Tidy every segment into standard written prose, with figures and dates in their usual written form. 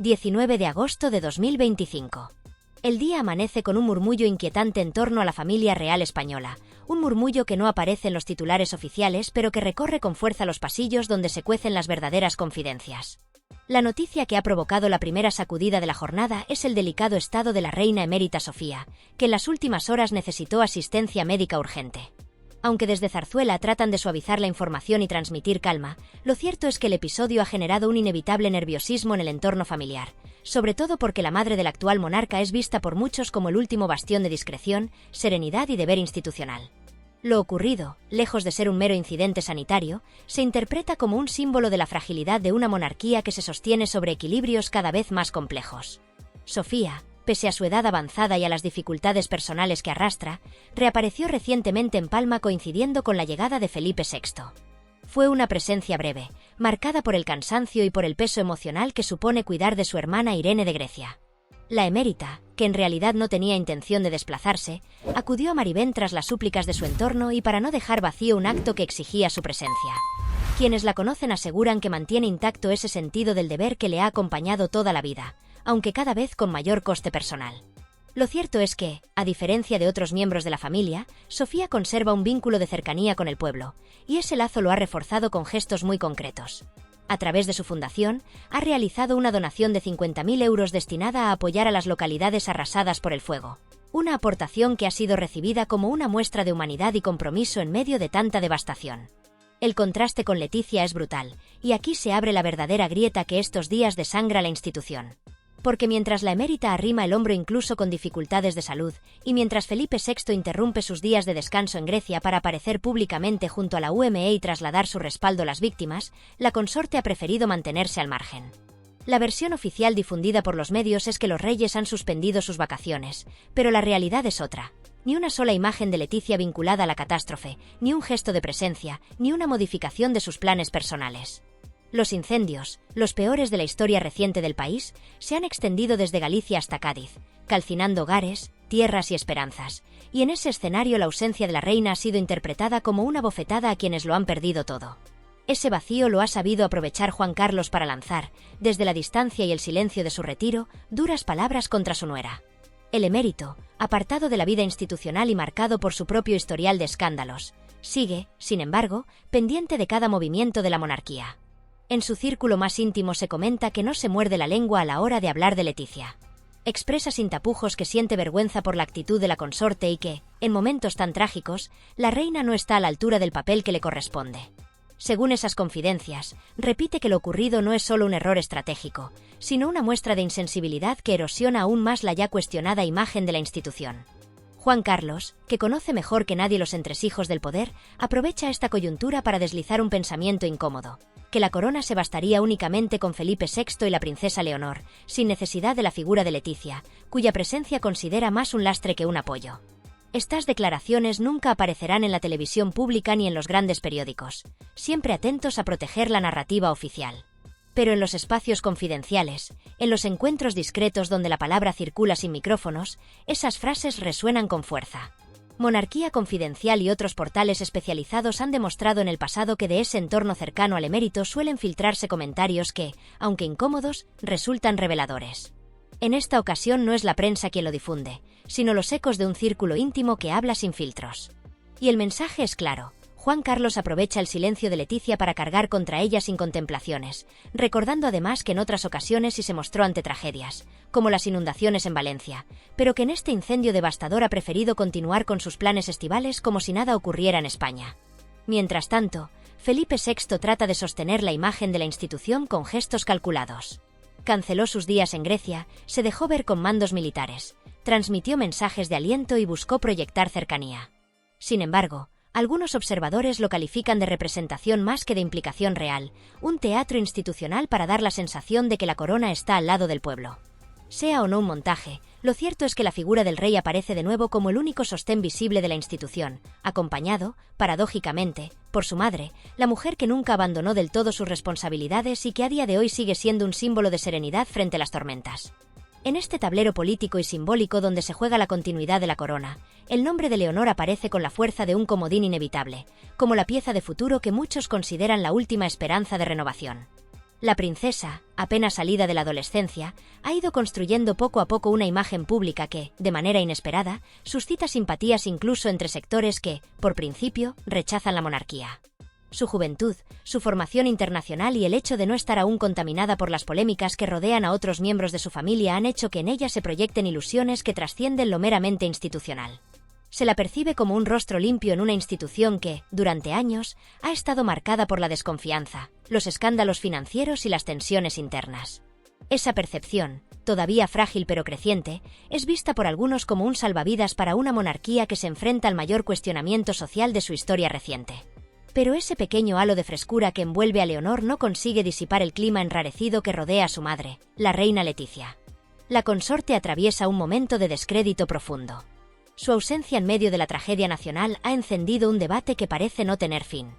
19 de agosto de 2025. El día amanece con un murmullo inquietante en torno a la familia real española, un murmullo que no aparece en los titulares oficiales pero que recorre con fuerza los pasillos donde se cuecen las verdaderas confidencias. La noticia que ha provocado la primera sacudida de la jornada es el delicado estado de la reina emérita Sofía, que en las últimas horas necesitó asistencia médica urgente. Aunque desde Zarzuela tratan de suavizar la información y transmitir calma, lo cierto es que el episodio ha generado un inevitable nerviosismo en el entorno familiar, sobre todo porque la madre del actual monarca es vista por muchos como el último bastión de discreción, serenidad y deber institucional. Lo ocurrido, lejos de ser un mero incidente sanitario, se interpreta como un símbolo de la fragilidad de una monarquía que se sostiene sobre equilibrios cada vez más complejos. Sofía, pese a su edad avanzada y a las dificultades personales que arrastra, reapareció recientemente en Palma coincidiendo con la llegada de Felipe VI. Fue una presencia breve, marcada por el cansancio y por el peso emocional que supone cuidar de su hermana Irene de Grecia. La emérita, que en realidad no tenía intención de desplazarse, acudió a Maribén tras las súplicas de su entorno y para no dejar vacío un acto que exigía su presencia. Quienes la conocen aseguran que mantiene intacto ese sentido del deber que le ha acompañado toda la vida, aunque cada vez con mayor coste personal. Lo cierto es que, a diferencia de otros miembros de la familia, Sofía conserva un vínculo de cercanía con el pueblo, y ese lazo lo ha reforzado con gestos muy concretos. A través de su fundación, ha realizado una donación de 50.000 euros destinada a apoyar a las localidades arrasadas por el fuego. Una aportación que ha sido recibida como una muestra de humanidad y compromiso en medio de tanta devastación. El contraste con Letizia es brutal, y aquí se abre la verdadera grieta que estos días desangra la institución. Porque mientras la emérita arrima el hombro incluso con dificultades de salud, y mientras Felipe VI interrumpe sus días de descanso en Grecia para aparecer públicamente junto a la UME y trasladar su respaldo a las víctimas, la consorte ha preferido mantenerse al margen. La versión oficial difundida por los medios es que los reyes han suspendido sus vacaciones, pero la realidad es otra. Ni una sola imagen de Letizia vinculada a la catástrofe, ni un gesto de presencia, ni una modificación de sus planes personales. Los incendios, los peores de la historia reciente del país, se han extendido desde Galicia hasta Cádiz, calcinando hogares, tierras y esperanzas, y en ese escenario la ausencia de la reina ha sido interpretada como una bofetada a quienes lo han perdido todo. Ese vacío lo ha sabido aprovechar Juan Carlos para lanzar, desde la distancia y el silencio de su retiro, duras palabras contra su nuera. El emérito, apartado de la vida institucional y marcado por su propio historial de escándalos, sigue, sin embargo, pendiente de cada movimiento de la monarquía. En su círculo más íntimo se comenta que no se muerde la lengua a la hora de hablar de Letizia. Expresa sin tapujos que siente vergüenza por la actitud de la consorte y que, en momentos tan trágicos, la reina no está a la altura del papel que le corresponde. Según esas confidencias, repite que lo ocurrido no es solo un error estratégico, sino una muestra de insensibilidad que erosiona aún más la ya cuestionada imagen de la institución. Juan Carlos, que conoce mejor que nadie los entresijos del poder, aprovecha esta coyuntura para deslizar un pensamiento incómodo, que la corona se bastaría únicamente con Felipe VI y la princesa Leonor, sin necesidad de la figura de Letizia, cuya presencia considera más un lastre que un apoyo. Estas declaraciones nunca aparecerán en la televisión pública ni en los grandes periódicos, siempre atentos a proteger la narrativa oficial. Pero en los espacios confidenciales, en los encuentros discretos donde la palabra circula sin micrófonos, esas frases resuenan con fuerza. Monarquía Confidencial y otros portales especializados han demostrado en el pasado que de ese entorno cercano al emérito suelen filtrarse comentarios que, aunque incómodos, resultan reveladores. En esta ocasión no es la prensa quien lo difunde, sino los ecos de un círculo íntimo que habla sin filtros. Y el mensaje es claro. Juan Carlos aprovecha el silencio de Letizia para cargar contra ella sin contemplaciones, recordando además que en otras ocasiones sí se mostró ante tragedias, como las inundaciones en Valencia, pero que en este incendio devastador ha preferido continuar con sus planes estivales como si nada ocurriera en España. Mientras tanto, Felipe VI trata de sostener la imagen de la institución con gestos calculados. Canceló sus días en Grecia, se dejó ver con mandos militares, transmitió mensajes de aliento y buscó proyectar cercanía. Sin embargo, algunos observadores lo califican de representación más que de implicación real, un teatro institucional para dar la sensación de que la corona está al lado del pueblo. Sea o no un montaje, lo cierto es que la figura del rey aparece de nuevo como el único sostén visible de la institución, acompañado, paradójicamente, por su madre, la mujer que nunca abandonó del todo sus responsabilidades y que a día de hoy sigue siendo un símbolo de serenidad frente a las tormentas. En este tablero político y simbólico donde se juega la continuidad de la corona, el nombre de Leonor aparece con la fuerza de un comodín inevitable, como la pieza de futuro que muchos consideran la última esperanza de renovación. La princesa, apenas salida de la adolescencia, ha ido construyendo poco a poco una imagen pública que, de manera inesperada, suscita simpatías incluso entre sectores que, por principio, rechazan la monarquía. Su juventud, su formación internacional y el hecho de no estar aún contaminada por las polémicas que rodean a otros miembros de su familia han hecho que en ella se proyecten ilusiones que trascienden lo meramente institucional. Se la percibe como un rostro limpio en una institución que, durante años, ha estado marcada por la desconfianza, los escándalos financieros y las tensiones internas. Esa percepción, todavía frágil pero creciente, es vista por algunos como un salvavidas para una monarquía que se enfrenta al mayor cuestionamiento social de su historia reciente. Pero ese pequeño halo de frescura que envuelve a Leonor no consigue disipar el clima enrarecido que rodea a su madre, la reina Leticia. La consorte atraviesa un momento de descrédito profundo. Su ausencia en medio de la tragedia nacional ha encendido un debate que parece no tener fin.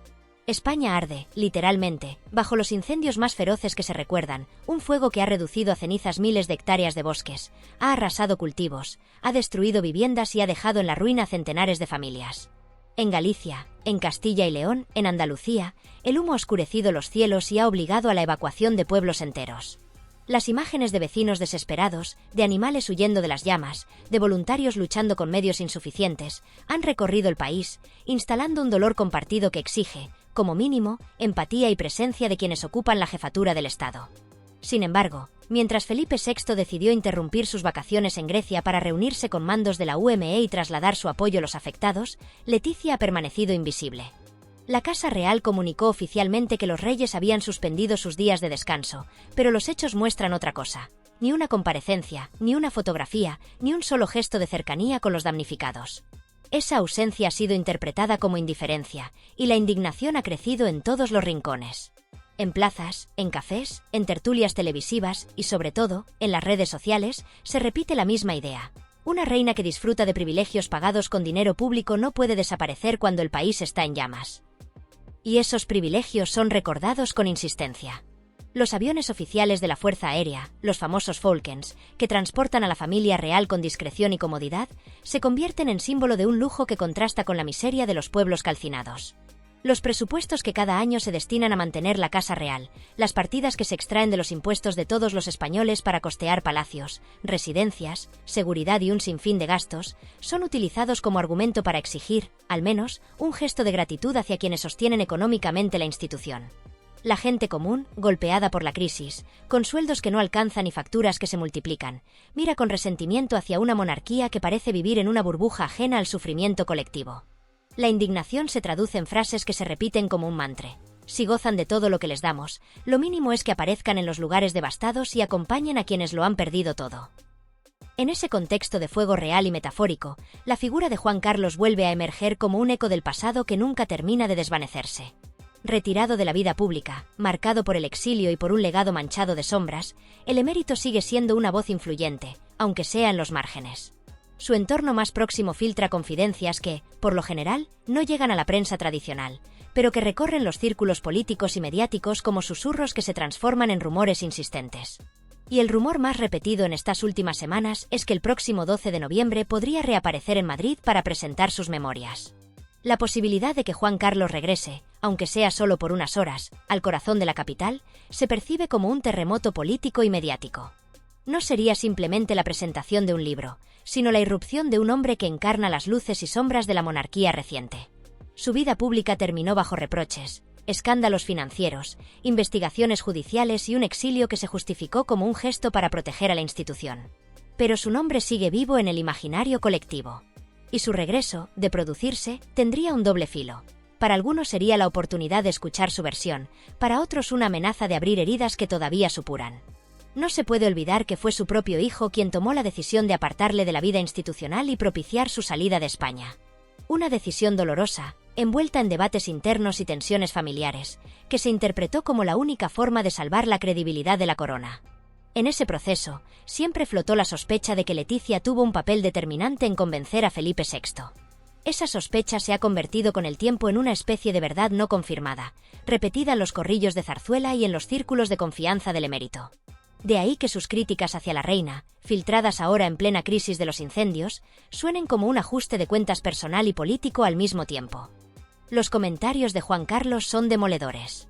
España arde, literalmente, bajo los incendios más feroces que se recuerdan, un fuego que ha reducido a cenizas miles de hectáreas de bosques, ha arrasado cultivos, ha destruido viviendas y ha dejado en la ruina centenares de familias. En Galicia, en Castilla y León, en Andalucía, el humo ha oscurecido los cielos y ha obligado a la evacuación de pueblos enteros. Las imágenes de vecinos desesperados, de animales huyendo de las llamas, de voluntarios luchando con medios insuficientes, han recorrido el país, instalando un dolor compartido que exige, como mínimo, empatía y presencia de quienes ocupan la jefatura del Estado. Sin embargo, mientras Felipe VI decidió interrumpir sus vacaciones en Grecia para reunirse con mandos de la UME y trasladar su apoyo a los afectados, Leticia ha permanecido invisible. La Casa Real comunicó oficialmente que los reyes habían suspendido sus días de descanso, pero los hechos muestran otra cosa. Ni una comparecencia, ni una fotografía, ni un solo gesto de cercanía con los damnificados. Esa ausencia ha sido interpretada como indiferencia, y la indignación ha crecido en todos los rincones. En plazas, en cafés, en tertulias televisivas y, sobre todo, en las redes sociales, se repite la misma idea. Una reina que disfruta de privilegios pagados con dinero público no puede desaparecer cuando el país está en llamas. Y esos privilegios son recordados con insistencia. Los aviones oficiales de la Fuerza Aérea, los famosos Falcons, que transportan a la familia real con discreción y comodidad, se convierten en símbolo de un lujo que contrasta con la miseria de los pueblos calcinados. Los presupuestos que cada año se destinan a mantener la Casa Real, las partidas que se extraen de los impuestos de todos los españoles para costear palacios, residencias, seguridad y un sinfín de gastos, son utilizados como argumento para exigir, al menos, un gesto de gratitud hacia quienes sostienen económicamente la institución. La gente común, golpeada por la crisis, con sueldos que no alcanzan y facturas que se multiplican, mira con resentimiento hacia una monarquía que parece vivir en una burbuja ajena al sufrimiento colectivo. La indignación se traduce en frases que se repiten como un mantra. Si gozan de todo lo que les damos, lo mínimo es que aparezcan en los lugares devastados y acompañen a quienes lo han perdido todo. En ese contexto de fuego real y metafórico, la figura de Juan Carlos vuelve a emerger como un eco del pasado que nunca termina de desvanecerse. Retirado de la vida pública, marcado por el exilio y por un legado manchado de sombras, el emérito sigue siendo una voz influyente, aunque sea en los márgenes. Su entorno más próximo filtra confidencias que, por lo general, no llegan a la prensa tradicional, pero que recorren los círculos políticos y mediáticos como susurros que se transforman en rumores insistentes. Y el rumor más repetido en estas últimas semanas es que el próximo 12 de noviembre podría reaparecer en Madrid para presentar sus memorias. La posibilidad de que Juan Carlos regrese, aunque sea solo por unas horas, al corazón de la capital, se percibe como un terremoto político y mediático. No sería simplemente la presentación de un libro, sino la irrupción de un hombre que encarna las luces y sombras de la monarquía reciente. Su vida pública terminó bajo reproches, escándalos financieros, investigaciones judiciales y un exilio que se justificó como un gesto para proteger a la institución. Pero su nombre sigue vivo en el imaginario colectivo. Y su regreso, de producirse, tendría un doble filo. Para algunos sería la oportunidad de escuchar su versión, para otros una amenaza de abrir heridas que todavía supuran. No se puede olvidar que fue su propio hijo quien tomó la decisión de apartarle de la vida institucional y propiciar su salida de España. Una decisión dolorosa, envuelta en debates internos y tensiones familiares, que se interpretó como la única forma de salvar la credibilidad de la corona. En ese proceso, siempre flotó la sospecha de que Leticia tuvo un papel determinante en convencer a Felipe VI. Esa sospecha se ha convertido con el tiempo en una especie de verdad no confirmada, repetida en los corrillos de Zarzuela y en los círculos de confianza del emérito. De ahí que sus críticas hacia la reina, filtradas ahora en plena crisis de los incendios, suenen como un ajuste de cuentas personal y político al mismo tiempo. Los comentarios de Juan Carlos son demoledores.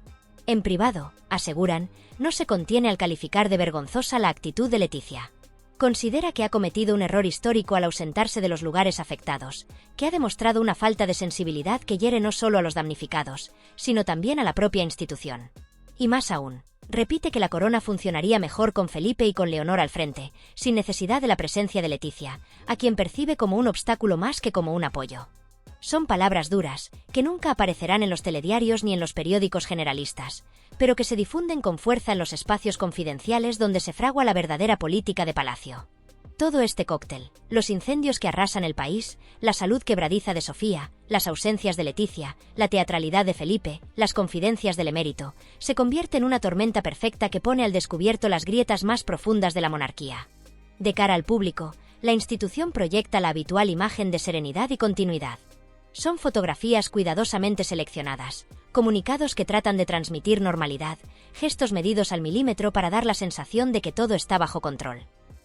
En privado, aseguran, no se contiene al calificar de vergonzosa la actitud de Leticia. Considera que ha cometido un error histórico al ausentarse de los lugares afectados, que ha demostrado una falta de sensibilidad que hiere no solo a los damnificados, sino también a la propia institución. Y más aún, repite que la corona funcionaría mejor con Felipe y con Leonor al frente, sin necesidad de la presencia de Leticia, a quien percibe como un obstáculo más que como un apoyo. Son palabras duras, que nunca aparecerán en los telediarios ni en los periódicos generalistas, pero que se difunden con fuerza en los espacios confidenciales donde se fragua la verdadera política de palacio. Todo este cóctel, los incendios que arrasan el país, la salud quebradiza de Sofía, las ausencias de Leticia, la teatralidad de Felipe, las confidencias del emérito, se convierte en una tormenta perfecta que pone al descubierto las grietas más profundas de la monarquía. De cara al público, la institución proyecta la habitual imagen de serenidad y continuidad. Son fotografías cuidadosamente seleccionadas, comunicados que tratan de transmitir normalidad, gestos medidos al milímetro para dar la sensación de que todo está bajo control.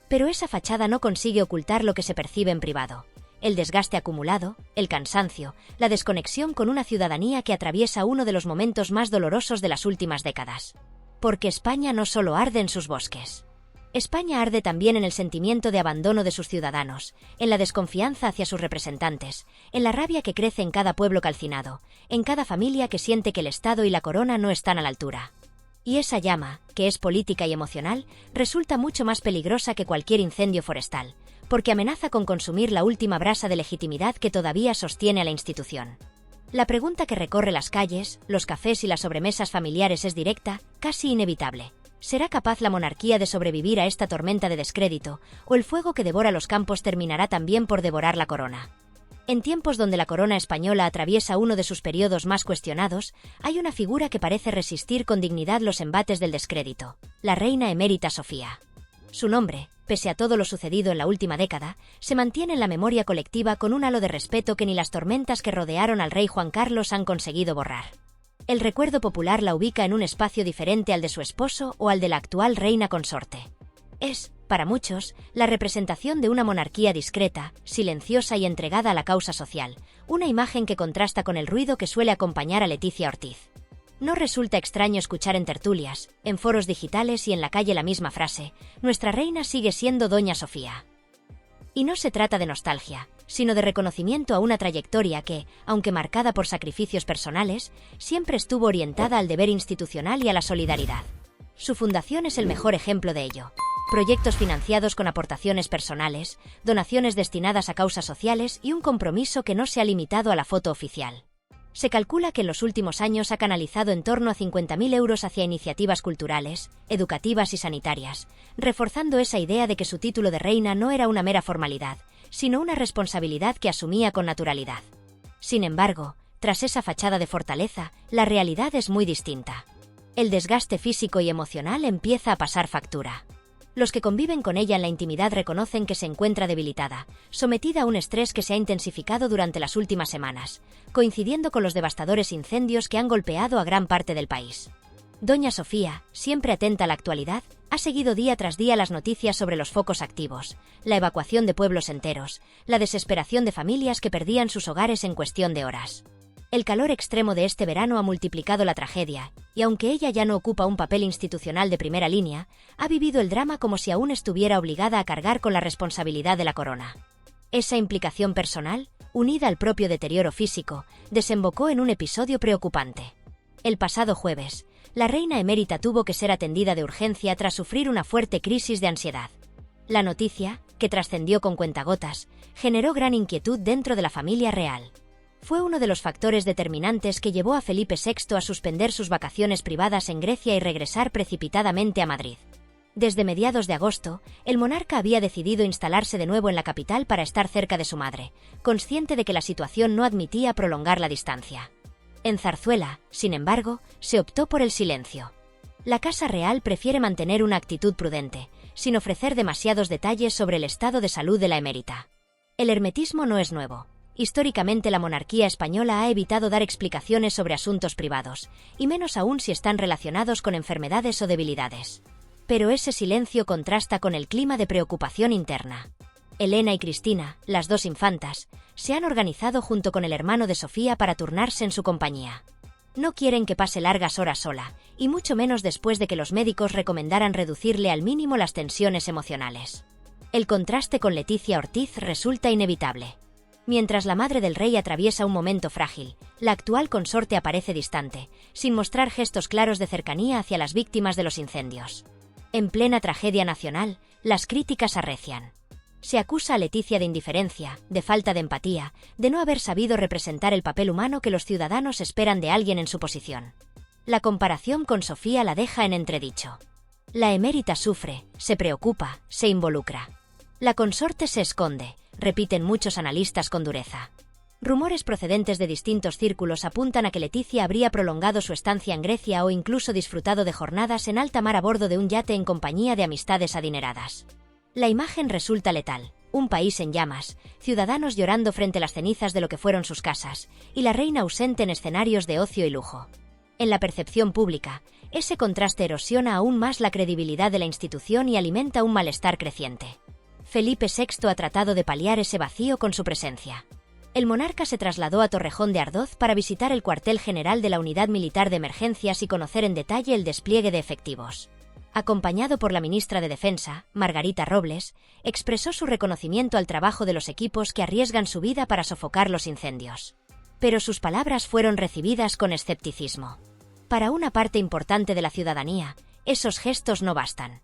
Pero esa fachada no consigue ocultar lo que se percibe en privado: el desgaste acumulado, el cansancio, la desconexión con una ciudadanía que atraviesa uno de los momentos más dolorosos de las últimas décadas. Porque España no solo arde en sus bosques. España arde también en el sentimiento de abandono de sus ciudadanos, en la desconfianza hacia sus representantes, en la rabia que crece en cada pueblo calcinado, en cada familia que siente que el Estado y la corona no están a la altura. Y esa llama, que es política y emocional, resulta mucho más peligrosa que cualquier incendio forestal, porque amenaza con consumir la última brasa de legitimidad que todavía sostiene a la institución. La pregunta que recorre las calles, los cafés y las sobremesas familiares es directa, casi inevitable. ¿Será capaz la monarquía de sobrevivir a esta tormenta de descrédito, o el fuego que devora los campos terminará también por devorar la corona? En tiempos donde la corona española atraviesa uno de sus periodos más cuestionados, hay una figura que parece resistir con dignidad los embates del descrédito: la reina emérita Sofía. Su nombre, pese a todo lo sucedido en la última década, se mantiene en la memoria colectiva con un halo de respeto que ni las tormentas que rodearon al rey Juan Carlos han conseguido borrar. El recuerdo popular la ubica en un espacio diferente al de su esposo o al de la actual reina consorte. Es, para muchos, la representación de una monarquía discreta, silenciosa y entregada a la causa social, una imagen que contrasta con el ruido que suele acompañar a Leticia Ortiz. No resulta extraño escuchar en tertulias, en foros digitales y en la calle la misma frase: nuestra reina sigue siendo Doña Sofía. Y no se trata de nostalgia, sino de reconocimiento a una trayectoria que, aunque marcada por sacrificios personales, siempre estuvo orientada al deber institucional y a la solidaridad. Su fundación es el mejor ejemplo de ello. Proyectos financiados con aportaciones personales, donaciones destinadas a causas sociales y un compromiso que no se ha limitado a la foto oficial. Se calcula que en los últimos años ha canalizado en torno a 50.000 euros hacia iniciativas culturales, educativas y sanitarias, reforzando esa idea de que su título de reina no era una mera formalidad, sino una responsabilidad que asumía con naturalidad. Sin embargo, tras esa fachada de fortaleza, la realidad es muy distinta. El desgaste físico y emocional empieza a pasar factura. Los que conviven con ella en la intimidad reconocen que se encuentra debilitada, sometida a un estrés que se ha intensificado durante las últimas semanas, coincidiendo con los devastadores incendios que han golpeado a gran parte del país. Doña Sofía, siempre atenta a la actualidad, ha seguido día tras día las noticias sobre los focos activos, la evacuación de pueblos enteros, la desesperación de familias que perdían sus hogares en cuestión de horas. El calor extremo de este verano ha multiplicado la tragedia, y aunque ella ya no ocupa un papel institucional de primera línea, ha vivido el drama como si aún estuviera obligada a cargar con la responsabilidad de la corona. Esa implicación personal, unida al propio deterioro físico, desembocó en un episodio preocupante. El pasado jueves, la reina emérita tuvo que ser atendida de urgencia tras sufrir una fuerte crisis de ansiedad. La noticia, que trascendió con cuentagotas, generó gran inquietud dentro de la familia real. Fue uno de los factores determinantes que llevó a Felipe VI a suspender sus vacaciones privadas en Grecia y regresar precipitadamente a Madrid. Desde mediados de agosto, el monarca había decidido instalarse de nuevo en la capital para estar cerca de su madre, consciente de que la situación no admitía prolongar la distancia. En Zarzuela, sin embargo, se optó por el silencio. La Casa Real prefiere mantener una actitud prudente, sin ofrecer demasiados detalles sobre el estado de salud de la emérita. El hermetismo no es nuevo. Históricamente la monarquía española ha evitado dar explicaciones sobre asuntos privados, y menos aún si están relacionados con enfermedades o debilidades. Pero ese silencio contrasta con el clima de preocupación interna. Elena y Cristina, las dos infantas, se han organizado junto con el hermano de Sofía para turnarse en su compañía. No quieren que pase largas horas sola, y mucho menos después de que los médicos recomendaran reducirle al mínimo las tensiones emocionales. El contraste con Leticia Ortiz resulta inevitable. Mientras la madre del rey atraviesa un momento frágil, la actual consorte aparece distante, sin mostrar gestos claros de cercanía hacia las víctimas de los incendios. En plena tragedia nacional, las críticas arrecian. Se acusa a Leticia de indiferencia, de falta de empatía, de no haber sabido representar el papel humano que los ciudadanos esperan de alguien en su posición. La comparación con Sofía la deja en entredicho. La emérita sufre, se preocupa, se involucra. La consorte se esconde, repiten muchos analistas con dureza. Rumores procedentes de distintos círculos apuntan a que Leticia habría prolongado su estancia en Grecia o incluso disfrutado de jornadas en alta mar a bordo de un yate en compañía de amistades adineradas. La imagen resulta letal: un país en llamas, ciudadanos llorando frente a las cenizas de lo que fueron sus casas, y la reina ausente en escenarios de ocio y lujo. En la percepción pública, ese contraste erosiona aún más la credibilidad de la institución y alimenta un malestar creciente. Felipe VI ha tratado de paliar ese vacío con su presencia. El monarca se trasladó a Torrejón de Ardoz para visitar el cuartel general de la Unidad Militar de Emergencias y conocer en detalle el despliegue de efectivos. Acompañado por la ministra de Defensa, Margarita Robles, expresó su reconocimiento al trabajo de los equipos que arriesgan su vida para sofocar los incendios. Pero sus palabras fueron recibidas con escepticismo. Para una parte importante de la ciudadanía, esos gestos no bastan.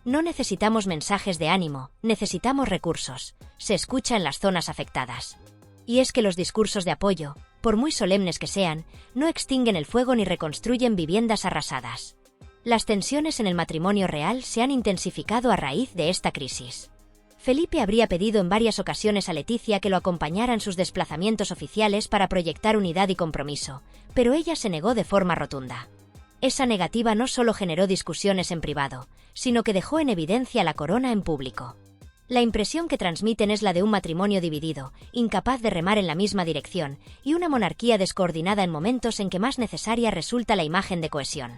No necesitamos mensajes de ánimo, necesitamos recursos, se escucha en las zonas afectadas. Y es que los discursos de apoyo, por muy solemnes que sean, no extinguen el fuego ni reconstruyen viviendas arrasadas. Las tensiones en el matrimonio real se han intensificado a raíz de esta crisis. Felipe habría pedido en varias ocasiones a Leticia que lo acompañara en sus desplazamientos oficiales para proyectar unidad y compromiso, pero ella se negó de forma rotunda. Esa negativa no solo generó discusiones en privado, sino que dejó en evidencia a la corona en público. La impresión que transmiten es la de un matrimonio dividido, incapaz de remar en la misma dirección, y una monarquía descoordinada en momentos en que más necesaria resulta la imagen de cohesión.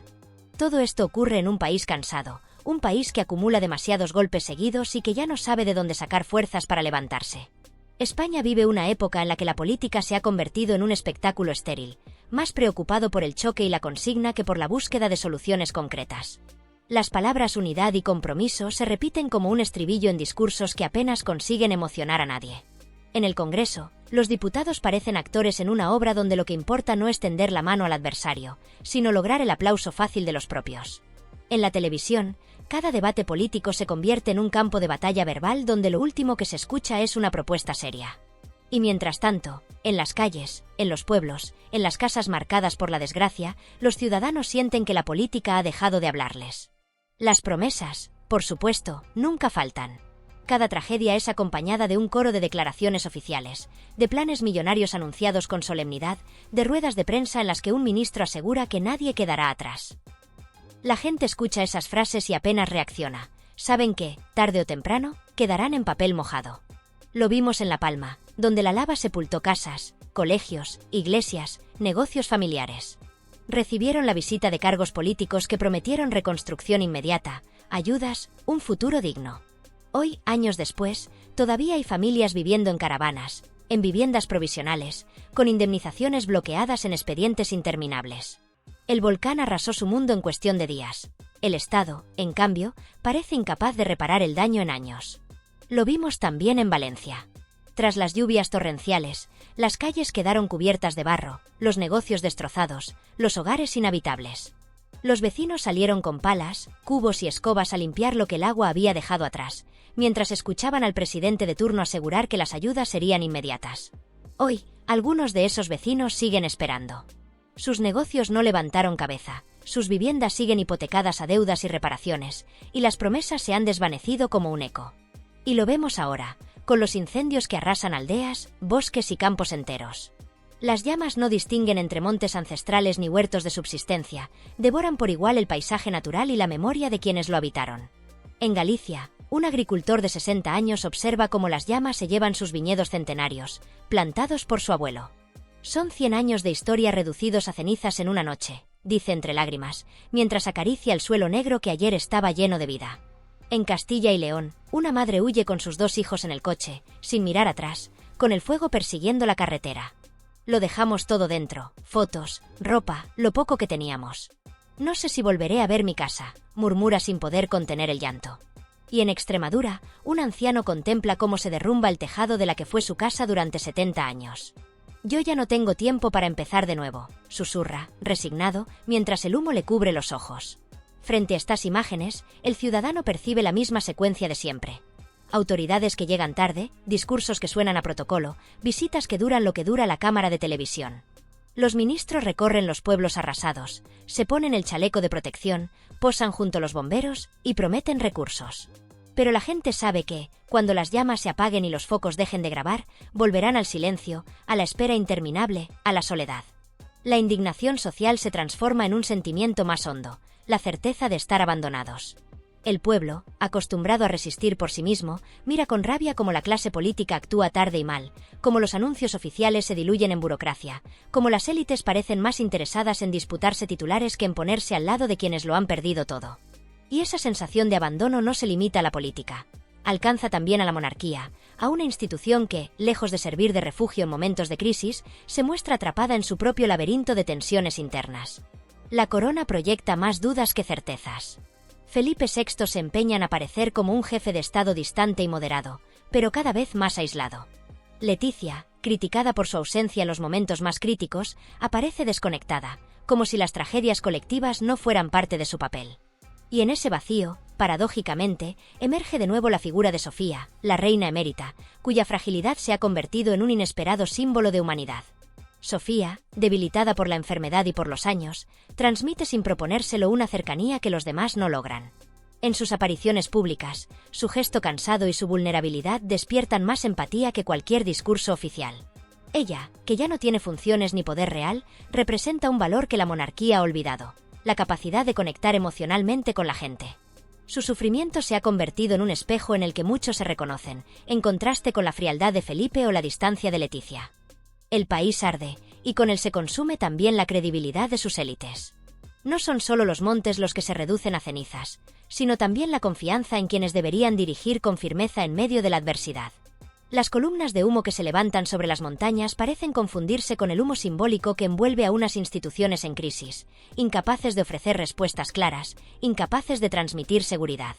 Todo esto ocurre en un país cansado, un país que acumula demasiados golpes seguidos y que ya no sabe de dónde sacar fuerzas para levantarse. España vive una época en la que la política se ha convertido en un espectáculo estéril, más preocupado por el choque y la consigna que por la búsqueda de soluciones concretas. Las palabras unidad y compromiso se repiten como un estribillo en discursos que apenas consiguen emocionar a nadie. En el Congreso, los diputados parecen actores en una obra donde lo que importa no es tender la mano al adversario, sino lograr el aplauso fácil de los propios. En la televisión, cada debate político se convierte en un campo de batalla verbal donde lo último que se escucha es una propuesta seria. Y mientras tanto, en las calles, en los pueblos, en las casas marcadas por la desgracia, los ciudadanos sienten que la política ha dejado de hablarles. Las promesas, por supuesto, nunca faltan. Cada tragedia es acompañada de un coro de declaraciones oficiales, de planes millonarios anunciados con solemnidad, de ruedas de prensa en las que un ministro asegura que nadie quedará atrás. La gente escucha esas frases y apenas reacciona. Saben que, tarde o temprano, quedarán en papel mojado. Lo vimos en La Palma, donde la lava sepultó casas, colegios, iglesias, negocios familiares. Recibieron la visita de cargos políticos que prometieron reconstrucción inmediata, ayudas, un futuro digno. Hoy, años después, todavía hay familias viviendo en caravanas, en viviendas provisionales, con indemnizaciones bloqueadas en expedientes interminables. El volcán arrasó su mundo en cuestión de días. El Estado, en cambio, parece incapaz de reparar el daño en años. Lo vimos también en Valencia. Tras las lluvias torrenciales, las calles quedaron cubiertas de barro, los negocios destrozados, los hogares inhabitables. Los vecinos salieron con palas, cubos y escobas a limpiar lo que el agua había dejado atrás, mientras escuchaban al presidente de turno asegurar que las ayudas serían inmediatas. Hoy, algunos de esos vecinos siguen esperando. Sus negocios no levantaron cabeza, sus viviendas siguen hipotecadas a deudas y reparaciones, y las promesas se han desvanecido como un eco. Y lo vemos ahora, con los incendios que arrasan aldeas, bosques y campos enteros. Las llamas no distinguen entre montes ancestrales ni huertos de subsistencia, devoran por igual el paisaje natural y la memoria de quienes lo habitaron. En Galicia, un agricultor de 60 años observa cómo las llamas se llevan sus viñedos centenarios, plantados por su abuelo. Son 100 años de historia reducidos a cenizas en una noche, dice entre lágrimas, mientras acaricia el suelo negro que ayer estaba lleno de vida. En Castilla y León, una madre huye con sus 2 hijos en el coche, sin mirar atrás, con el fuego persiguiendo la carretera. Lo dejamos todo dentro, fotos, ropa, lo poco que teníamos. No sé si volveré a ver mi casa, murmura sin poder contener el llanto. Y en Extremadura, un anciano contempla cómo se derrumba el tejado de la que fue su casa durante 70 años. Yo ya no tengo tiempo para empezar de nuevo, susurra, resignado, mientras el humo le cubre los ojos. Frente a estas imágenes, el ciudadano percibe la misma secuencia de siempre. Autoridades que llegan tarde, discursos que suenan a protocolo, visitas que duran lo que dura la cámara de televisión. Los ministros recorren los pueblos arrasados, se ponen el chaleco de protección, posan junto a los bomberos y prometen recursos. Pero la gente sabe que, cuando las llamas se apaguen y los focos dejen de grabar, volverán al silencio, a la espera interminable, a la soledad. La indignación social se transforma en un sentimiento más hondo, la certeza de estar abandonados. El pueblo, acostumbrado a resistir por sí mismo, mira con rabia cómo la clase política actúa tarde y mal, cómo los anuncios oficiales se diluyen en burocracia, cómo las élites parecen más interesadas en disputarse titulares que en ponerse al lado de quienes lo han perdido todo. Y esa sensación de abandono no se limita a la política. Alcanza también a la monarquía, a una institución que, lejos de servir de refugio en momentos de crisis, se muestra atrapada en su propio laberinto de tensiones internas. La corona proyecta más dudas que certezas. Felipe VI se empeña en aparecer como un jefe de Estado distante y moderado, pero cada vez más aislado. Leticia, criticada por su ausencia en los momentos más críticos, aparece desconectada, como si las tragedias colectivas no fueran parte de su papel. Y en ese vacío, paradójicamente, emerge de nuevo la figura de Sofía, la reina emérita, cuya fragilidad se ha convertido en un inesperado símbolo de humanidad. Sofía, debilitada por la enfermedad y por los años, transmite sin proponérselo una cercanía que los demás no logran. En sus apariciones públicas, su gesto cansado y su vulnerabilidad despiertan más empatía que cualquier discurso oficial. Ella, que ya no tiene funciones ni poder real, representa un valor que la monarquía ha olvidado: la capacidad de conectar emocionalmente con la gente. Su sufrimiento se ha convertido en un espejo en el que muchos se reconocen, en contraste con la frialdad de Felipe o la distancia de Leticia. El país arde, y con él se consume también la credibilidad de sus élites. No son solo los montes los que se reducen a cenizas, sino también la confianza en quienes deberían dirigir con firmeza en medio de la adversidad. Las columnas de humo que se levantan sobre las montañas parecen confundirse con el humo simbólico que envuelve a unas instituciones en crisis, incapaces de ofrecer respuestas claras, incapaces de transmitir seguridad.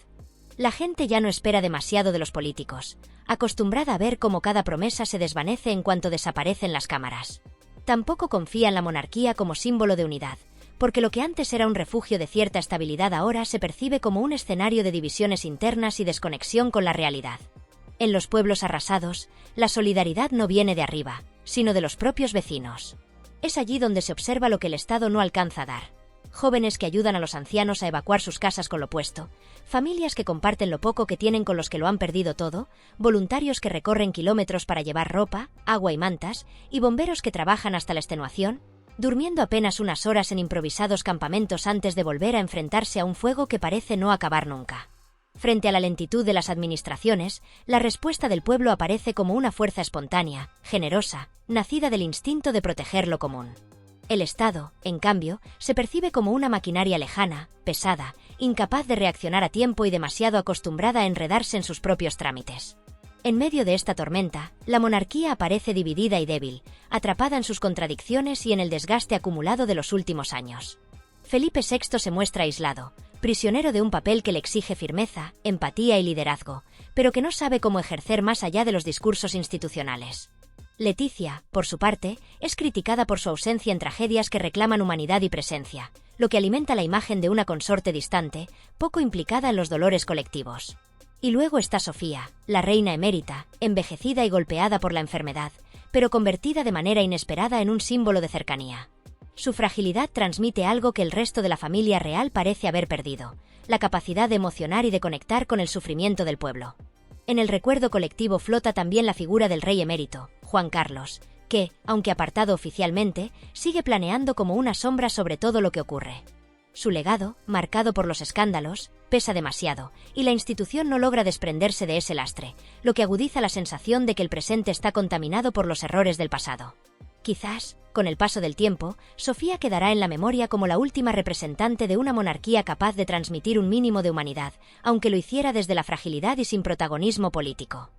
La gente ya no espera demasiado de los políticos, acostumbrada a ver cómo cada promesa se desvanece en cuanto desaparecen las cámaras. Tampoco confía en la monarquía como símbolo de unidad, porque lo que antes era un refugio de cierta estabilidad ahora se percibe como un escenario de divisiones internas y desconexión con la realidad. En los pueblos arrasados, la solidaridad no viene de arriba, sino de los propios vecinos. Es allí donde se observa lo que el Estado no alcanza a dar. Jóvenes que ayudan a los ancianos a evacuar sus casas con lo puesto, familias que comparten lo poco que tienen con los que lo han perdido todo, voluntarios que recorren kilómetros para llevar ropa, agua y mantas, y bomberos que trabajan hasta la extenuación, durmiendo apenas unas horas en improvisados campamentos antes de volver a enfrentarse a un fuego que parece no acabar nunca. Frente a la lentitud de las administraciones, la respuesta del pueblo aparece como una fuerza espontánea, generosa, nacida del instinto de proteger lo común. El Estado, en cambio, se percibe como una maquinaria lejana, pesada, incapaz de reaccionar a tiempo y demasiado acostumbrada a enredarse en sus propios trámites. En medio de esta tormenta, la monarquía aparece dividida y débil, atrapada en sus contradicciones y en el desgaste acumulado de los últimos años. Felipe VI se muestra aislado, prisionero de un papel que le exige firmeza, empatía y liderazgo, pero que no sabe cómo ejercer más allá de los discursos institucionales. Leticia, por su parte, es criticada por su ausencia en tragedias que reclaman humanidad y presencia, lo que alimenta la imagen de una consorte distante, poco implicada en los dolores colectivos. Y luego está Sofía, la reina emérita, envejecida y golpeada por la enfermedad, pero convertida de manera inesperada en un símbolo de cercanía. Su fragilidad transmite algo que el resto de la familia real parece haber perdido: la capacidad de emocionar y de conectar con el sufrimiento del pueblo. En el recuerdo colectivo flota también la figura del rey emérito, Juan Carlos, que, aunque apartado oficialmente, sigue planeando como una sombra sobre todo lo que ocurre. Su legado, marcado por los escándalos, pesa demasiado, y la institución no logra desprenderse de ese lastre, lo que agudiza la sensación de que el presente está contaminado por los errores del pasado. Quizás, con el paso del tiempo, Sofía quedará en la memoria como la última representante de una monarquía capaz de transmitir un mínimo de humanidad, aunque lo hiciera desde la fragilidad y sin protagonismo político.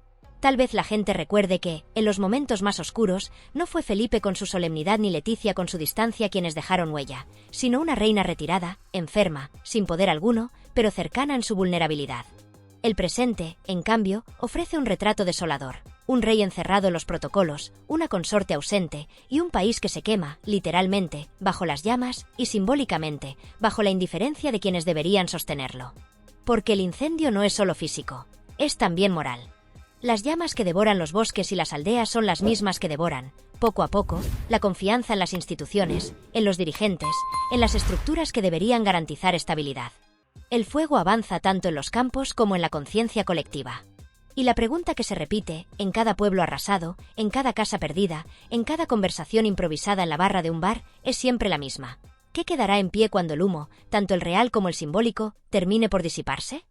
Tal vez la gente recuerde que, en los momentos más oscuros, no fue Felipe con su solemnidad ni Leticia con su distancia quienes dejaron huella, sino una reina retirada, enferma, sin poder alguno, pero cercana en su vulnerabilidad. El presente, en cambio, ofrece un retrato desolador. Un rey encerrado en los protocolos, una consorte ausente y un país que se quema, literalmente, bajo las llamas y simbólicamente, bajo la indiferencia de quienes deberían sostenerlo. Porque el incendio no es solo físico, es también moral. Las llamas que devoran los bosques y las aldeas son las mismas que devoran, poco a poco, la confianza en las instituciones, en los dirigentes, en las estructuras que deberían garantizar estabilidad. El fuego avanza tanto en los campos como en la conciencia colectiva. Y la pregunta que se repite, en cada pueblo arrasado, en cada casa perdida, en cada conversación improvisada en la barra de un bar, es siempre la misma. ¿Qué quedará en pie cuando el humo, tanto el real como el simbólico, termine por disiparse?